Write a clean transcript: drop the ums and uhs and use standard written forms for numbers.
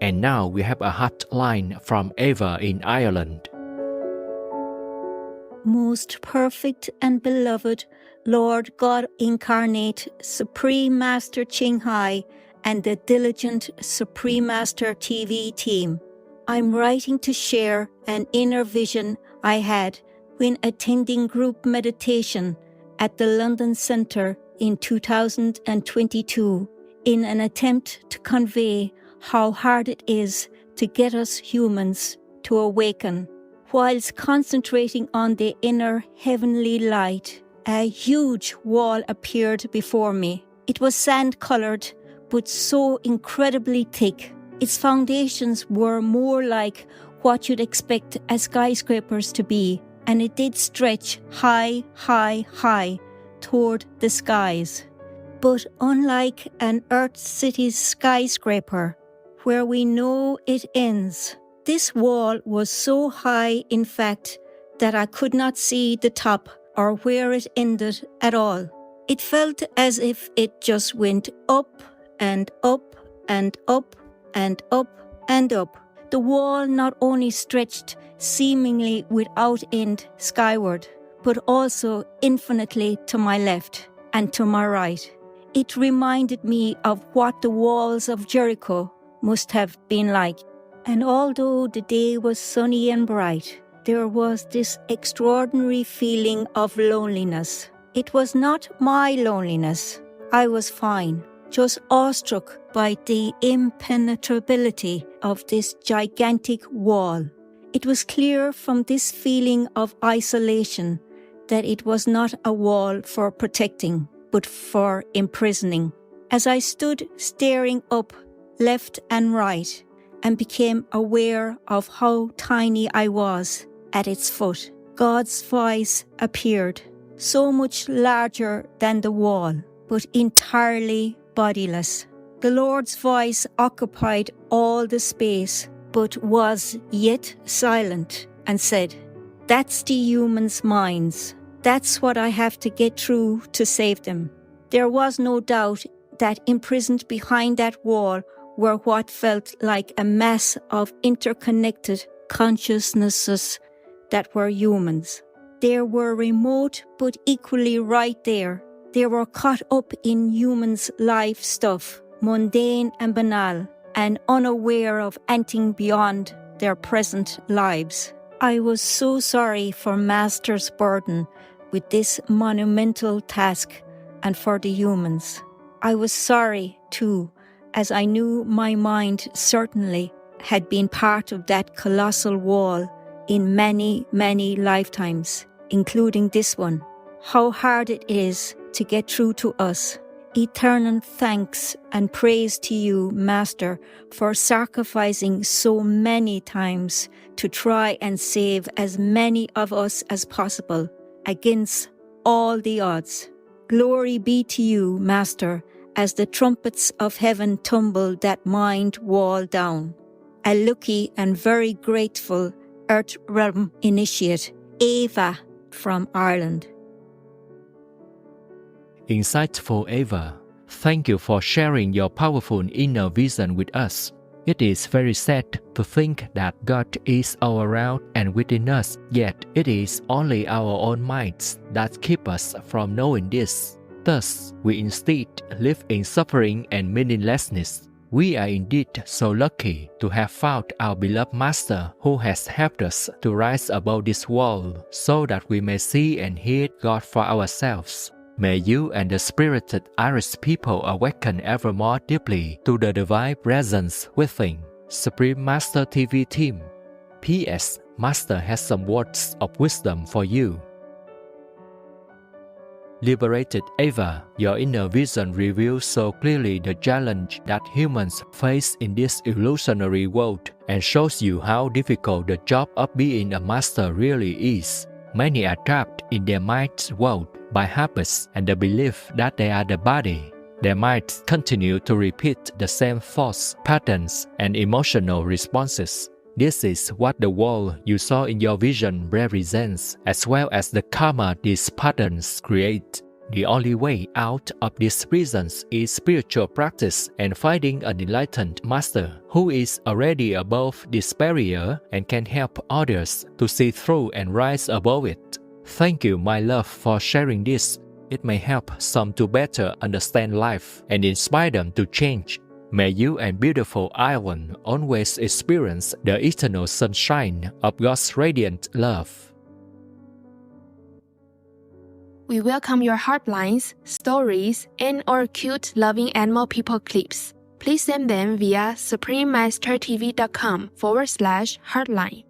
And now we have a Heartline from Eva in Ireland. Most perfect and beloved Lord God incarnate, Supreme Master Ching Hai, and the diligent Supreme Master TV team. I'm writing to share an inner vision I had when attending group meditation at the London Centre in 2022 in an attempt to convey how hard it is to get us humans to awaken. Whilst concentrating on the inner heavenly light, a huge wall appeared before me. It was sand-coloured, but so incredibly thick. Its foundations were more like what you'd expect a skyscrapers to be, and it did stretch high, high, high toward the skies. But unlike an Earth City's skyscraper, where we know it ends, this wall was so high, in fact, that I could not see the top or where it ended at all. It felt as if it just went up and up and up and up and up. The wall not only stretched seemingly without end skyward, but also infinitely to my left and to my right. It reminded me of what the walls of Jericho must have been like. And although the day was sunny and bright, there was this extraordinary feeling of loneliness. It was not my loneliness. I was fine, just awestruck by the impenetrability of this gigantic wall. It was clear from this feeling of isolation that it was not a wall for protecting, but for imprisoning. As I stood staring up, left and right, and became aware of how tiny I was at its foot, God's voice appeared, so much larger than the wall, but entirely bodiless. The Lord's voice occupied all the space, but was yet silent, and said, "That's the humans' minds. That's what I have to get through to save them." There was no doubt that imprisoned behind that wall were what felt like a mass of interconnected consciousnesses that were humans. They were remote but equally right there. They were caught up in humans' life stuff, mundane and banal, and unaware of anything beyond their present lives. I was so sorry for Master's burden with this monumental task and for the humans. I was sorry, too, as I knew my mind certainly had been part of that colossal wall in many, many lifetimes, including this one. How hard it is to get through to us. Eternal thanks and praise to you, Master, for sacrificing so many times to try and save as many of us as possible against all the odds. Glory be to you, Master, as the trumpets of heaven tumble that mind wall down. A lucky and very grateful Earth Realm initiate, Eva from Ireland. Insightful Eva, thank you for sharing your powerful inner vision with us. It is very sad to think that God is all around and within us, yet it is only our own minds that keep us from knowing this. Thus, we instead live in suffering and meaninglessness. We are indeed so lucky to have found our beloved Master who has helped us to rise above this wall so that we may see and hear God for ourselves. May you and the spirited Irish people awaken ever more deeply to the divine presence within. Supreme Master TV team. P.S. Master has some words of wisdom for you. Liberated Eva, your inner vision reveals so clearly the challenge that humans face in this illusionary world and shows you how difficult the job of being a master really is. Many are trapped in their mind's world by habits and the belief that they are the body. Their minds continue to repeat the same thoughts, patterns, and emotional responses. This is what the world you saw in your vision represents, as well as the karma these patterns create. The only way out of these prisons is spiritual practice and finding an enlightened master who is already above this barrier and can help others to see through and rise above it. Thank you, my love, for sharing this. It may help some to better understand life and inspire them to change. May you and beautiful Ireland always experience the eternal sunshine of God's radiant love. We welcome your heartlines, stories, and/or cute loving animal people clips. Please send them via suprememastertv.com/heartline.